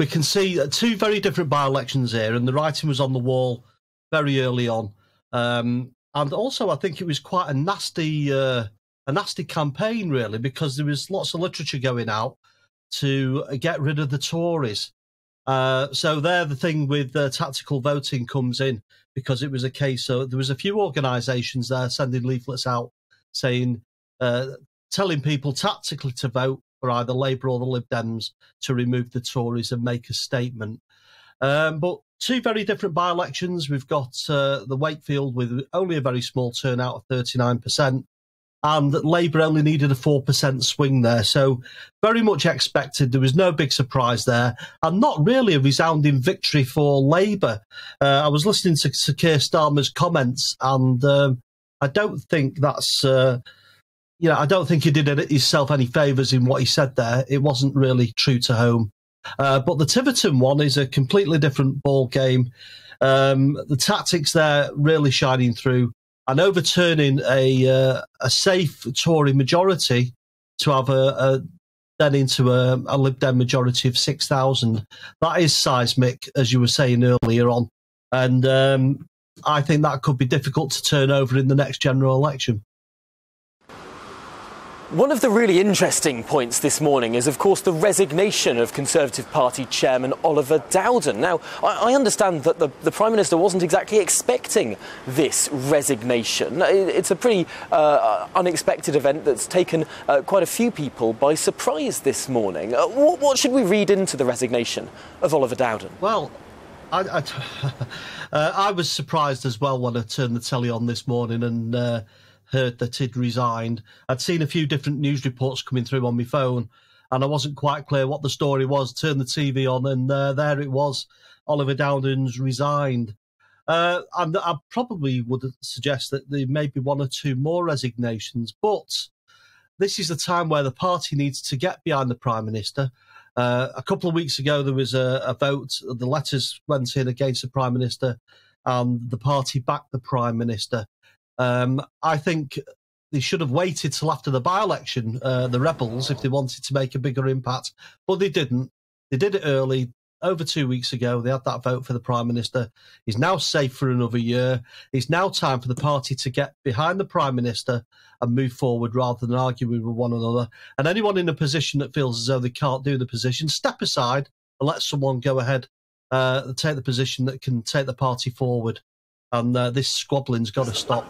we can see two very different by-elections here, and the writing was on the wall very early on. And also, I think it was quite a nasty campaign, really, because there was lots of literature going out to get rid of the Tories. So there, the thing with tactical voting comes in, because it was a case of there was a few organisations there sending leaflets out saying, telling people tactically to vote for either Labour or the Lib Dems to remove the Tories and make a statement. But two very different by-elections. We've got the Wakefield with only a very small turnout of 39%, and Labour only needed a 4% swing there. So very much expected. There was no big surprise there, and not really a resounding victory for Labour. I was listening to Keir Starmer's comments, and I don't think that's... I don't think he did himself any favours in what he said there. It wasn't really true to home. But the Tiverton one is a completely different ball game. The tactics there really shining through and overturning a safe Tory majority to have then into a Lib Dem majority of 6,000. That is seismic, as you were saying earlier on. And I think that could be difficult to turn over in the next general election. One of the really interesting points this morning is, of course, the resignation of Conservative Party Chairman Oliver Dowden. Now, I understand that the Prime Minister wasn't exactly expecting this resignation. It's a pretty unexpected event that's taken quite a few people by surprise this morning. What should we read into the resignation of Oliver Dowden? Well, I was surprised as well when I turned the telly on this morning and heard that he'd resigned. I'd seen a few different news reports coming through on my phone, and I wasn't quite clear what the story was. Turned the TV on, and there it was. Oliver Dowden's resigned. And I probably would suggest that there may be one or two more resignations, but this is the time where the party needs to get behind the Prime Minister. A couple of weeks ago, there was a vote. The letters went in against the Prime Minister, and the party backed the Prime Minister. I think they should have waited till after the by-election, the Rebels, if they wanted to make a bigger impact. But they didn't. They did it early. Over 2 weeks ago, they had that vote for the Prime Minister. He's now safe for another year. It's now time for the party to get behind the Prime Minister and move forward rather than arguing with one another. And anyone in a position that feels as though they can't do the position, step aside and let someone go ahead, take the position that can take the party forward. And this squabbling's got to stop.